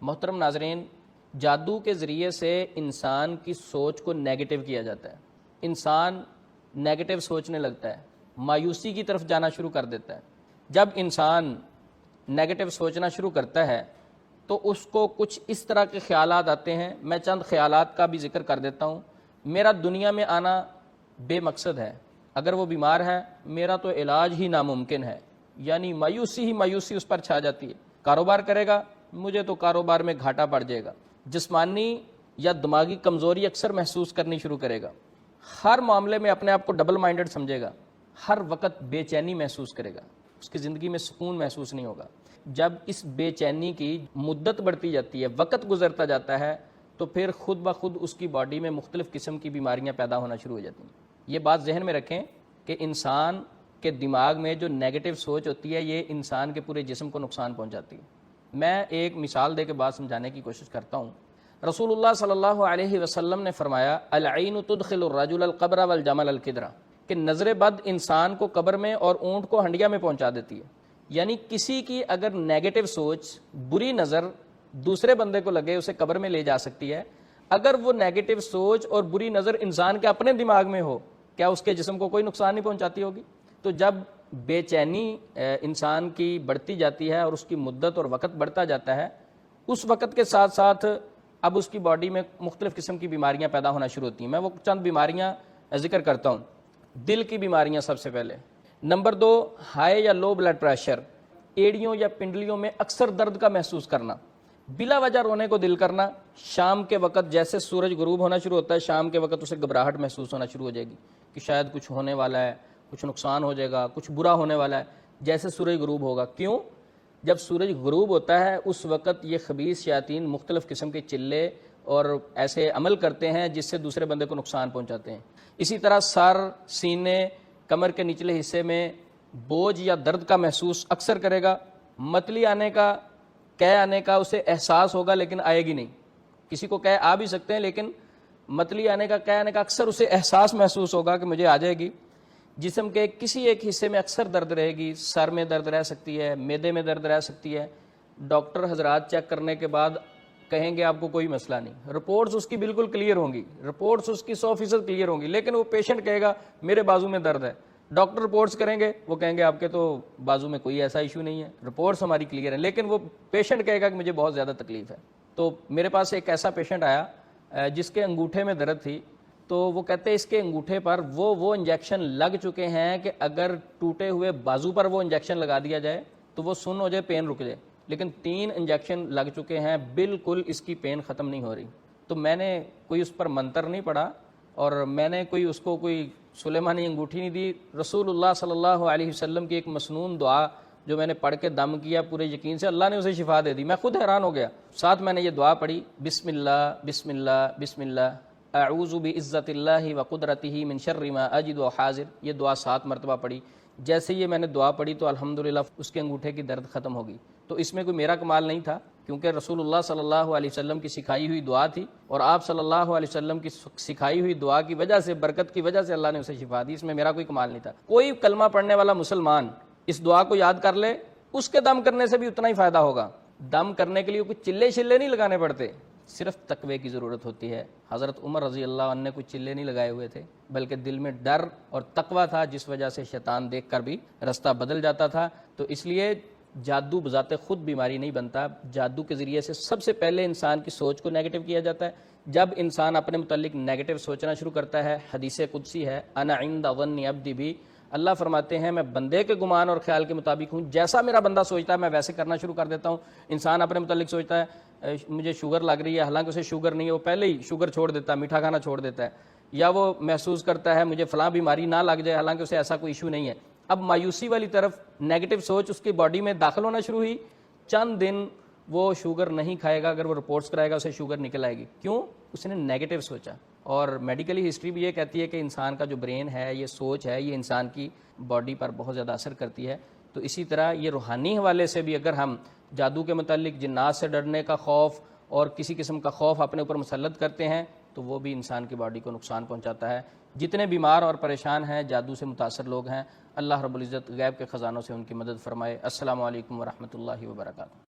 محترم ناظرین، جادو کے ذریعے سے انسان کی سوچ کو نیگیٹو کیا جاتا ہے۔ انسان نیگیٹو سوچنے لگتا ہے، مایوسی کی طرف جانا شروع کر دیتا ہے۔ جب انسان نیگیٹو سوچنا شروع کرتا ہے تو اس کو کچھ اس طرح کے خیالات آتے ہیں۔ میں چند خیالات کا بھی ذکر کر دیتا ہوں۔ میرا دنیا میں آنا بے مقصد ہے، اگر وہ بیمار ہے میرا تو علاج ہی ناممکن ہے، یعنی مایوسی ہی مایوسی اس پر چھا جاتی ہے۔ کاروبار کرے گا، مجھے تو کاروبار میں گھاٹا پڑ جائے گا۔ جسمانی یا دماغی کمزوری اکثر محسوس کرنی شروع کرے گا۔ ہر معاملے میں اپنے آپ کو ڈبل مائنڈڈ سمجھے گا، ہر وقت بے چینی محسوس کرے گا، اس کی زندگی میں سکون محسوس نہیں ہوگا۔ جب اس بے چینی کی مدت بڑھتی جاتی ہے، وقت گزرتا جاتا ہے، تو پھر خود بخود اس کی باڈی میں مختلف قسم کی بیماریاں پیدا ہونا شروع ہو جاتی ہیں۔ یہ بات ذہن میں رکھیں کہ انسان کے دماغ میں جو نیگیٹو سوچ ہوتی ہے یہ انسان کے پورے جسم کو نقصان پہنچاتی ہے۔ میں ایک مثال دے کے بات سمجھانے کی کوشش کرتا ہوں۔ رسول اللہ صلی اللہ علیہ وسلم نے فرمایا العین تدخل الرجل القبر والجمل القدرہ، کہ نظر بد انسان کو قبر میں اور اونٹ کو ہنڈیا میں پہنچا دیتی ہے۔ یعنی کسی کی اگر نیگیٹو سوچ، بری نظر دوسرے بندے کو لگے، اسے قبر میں لے جا سکتی ہے۔ اگر وہ نیگیٹو سوچ اور بری نظر انسان کے اپنے دماغ میں ہو، کیا اس کے جسم کو کوئی نقصان نہیں پہنچاتی ہوگی؟ تو جب بے چینی انسان کی بڑھتی جاتی ہے اور اس کی مدت اور وقت بڑھتا جاتا ہے، اس وقت کے ساتھ ساتھ اب اس کی باڈی میں مختلف قسم کی بیماریاں پیدا ہونا شروع ہوتی ہیں۔ میں وہ چند بیماریاں ذکر کرتا ہوں۔ دل کی بیماریاں سب سے پہلے۔ نمبر 2، ہائی یا لو بلڈ پریشر، ایڑیوں یا پنڈلیوں میں اکثر درد کا محسوس کرنا، بلا وجہ رونے کو دل کرنا۔ شام کے وقت جیسے سورج غروب ہونا شروع ہوتا ہے، شام کے وقت اسے گھبراہٹ محسوس ہونا شروع ہو جائے گی کہ شاید کچھ ہونے والا ہے، کچھ نقصان ہو جائے گا، کچھ برا ہونے والا ہے جیسے سورج غروب ہوگا۔ کیوں؟ جب سورج غروب ہوتا ہے اس وقت یہ خبیث شیاطین مختلف قسم کے چلے اور ایسے عمل کرتے ہیں جس سے دوسرے بندے کو نقصان پہنچاتے ہیں۔ اسی طرح سر، سینے، کمر کے نچلے حصے میں بوجھ یا درد کا محسوس اکثر کرے گا۔ متلی آنے کا، قے آنے کا اسے احساس ہوگا لیکن آئے گی نہیں۔ کسی کو قے آ بھی سکتے ہیں لیکن متلی آنے کا، قے آنے کا اکثر اسے احساس محسوس ہوگا کہ مجھے آ جائے گی۔ جسم کے کسی ایک حصے میں اکثر درد رہے گی، سر میں درد رہ سکتی ہے، معدے میں درد رہ سکتی ہے۔ ڈاکٹر حضرات چیک کرنے کے بعد کہیں گے آپ کو کوئی مسئلہ نہیں، رپورٹس اس کی بالکل کلیئر ہوں گی، رپورٹس اس کی 100% کلیئر ہوں گی، لیکن وہ پیشنٹ کہے گا میرے بازو میں درد ہے۔ ڈاکٹر رپورٹس کریں گے، وہ کہیں گے آپ کے تو بازو میں کوئی ایسا ایشو نہیں ہے، رپورٹس ہماری کلیئر ہیں، لیکن وہ پیشنٹ کہے گا کہ مجھے بہت زیادہ تکلیف ہے۔ تو میرے پاس ایک ایسا پیشنٹ آیا جس کے انگوٹھے میں درد تھی، تو وہ کہتے ہیں اس کے انگوٹھے پر وہ انجیکشن لگ چکے ہیں کہ اگر ٹوٹے ہوئے بازو پر وہ انجیکشن لگا دیا جائے تو وہ سن ہو جائے، پین رک جائے، لیکن 3 انجیکشن لگ چکے ہیں، بالکل اس کی پین ختم نہیں ہو رہی۔ تو میں نے کوئی اس پر منتر نہیں پڑھا اور میں نے کوئی اس کو کوئی سلیمانی انگوٹھی نہیں دی۔ رسول اللہ صلی اللہ علیہ وسلم کی ایک مسنون دعا جو میں نے پڑھ کے دم کیا پورے یقین سے، اللہ نے اسے شفا دے دی۔ میں خود حیران ہو گیا۔ ساتھ میں نے یہ دعا پڑھی، بسم اللہ بسم اللہ بسم اللہ اعوذ بعزت اللہ وقدرتہ من شر ما اجد وحاذر۔ یہ دعا 7 مرتبہ پڑھی۔ جیسے یہ میں نے دعا پڑھی تو الحمدللہ اس کے انگوٹھے کی درد ختم ہو گئی۔ تو اس میں کوئی میرا کمال نہیں تھا، کیونکہ رسول اللہ صلی اللہ علیہ وسلم کی سکھائی ہوئی دعا تھی، اور آپ صلی اللہ علیہ وسلم کی سکھائی ہوئی دعا کی وجہ سے، برکت کی وجہ سے اللہ نے اسے شفا دی۔ اس میں میرا کوئی کمال نہیں تھا۔ کوئی کلمہ پڑھنے والا مسلمان اس دعا کو یاد کر لے، اس کے دم کرنے سے بھی اتنا ہی فائدہ ہوگا۔ دم کرنے کے لیے کوئی چلے شلے نہیں لگانے پڑتے، صرف تقوی کی ضرورت ہوتی ہے۔ حضرت عمر رضی اللہ عنہ نے کوئی چلے نہیں لگائے ہوئے تھے، بلکہ دل میں ڈر اور تقوی تھا، جس وجہ سے شیطان دیکھ کر بھی رستہ بدل جاتا تھا۔ تو اس لیے جادو بذات خود بیماری نہیں بنتا، جادو کے ذریعے سے سب سے پہلے انسان کی سوچ کو نیگیٹو کیا جاتا ہے۔ جب انسان اپنے متعلق نیگیٹو سوچنا شروع کرتا ہے، حدیث قدسی ہے، انا عند ظن عبدی بی، اللہ فرماتے ہیں میں بندے کے گمان اور خیال کے مطابق ہوں، جیسا میرا بندہ سوچتا ہے میں ویسے کرنا شروع کر دیتا ہوں۔ انسان اپنے متعلق سوچتا ہے مجھے شوگر لگ رہی ہے، حالانکہ اسے شوگر نہیں ہے، وہ پہلے ہی شوگر چھوڑ دیتا ہے، میٹھا کھانا چھوڑ دیتا ہے۔ یا وہ محسوس کرتا ہے مجھے فلاں بیماری نہ لگ جائے، حالانکہ اسے ایسا کوئی ایشو نہیں ہے۔ اب مایوسی والی طرف نیگیٹو سوچ اس کی باڈی میں داخل ہونا شروع ہوئی، چند دن وہ شوگر نہیں کھائے گا، اگر وہ رپورٹس کرائے گا اسے شوگر نکل آئے گی۔ کیوں؟ اس نے نیگیٹو سوچا۔ اور میڈیکلی ہسٹری بھی یہ کہتی ہے کہ انسان کا جو برین ہے، یہ سوچ ہے، یہ انسان کی باڈی پر بہت زیادہ اثر کرتی ہے۔ تو اسی طرح یہ روحانی حوالے سے بھی اگر ہم جادو کے متعلق جنات سے ڈرنے کا خوف اور کسی قسم کا خوف اپنے اوپر مسلط کرتے ہیں تو وہ بھی انسان کی باڈی کو نقصان پہنچاتا ہے۔ جتنے بیمار اور پریشان ہیں، جادو سے متاثر لوگ ہیں، اللہ رب العزت غیب کے خزانوں سے ان کی مدد فرمائے۔ السلام علیکم ورحمۃ اللہ وبرکاتہ۔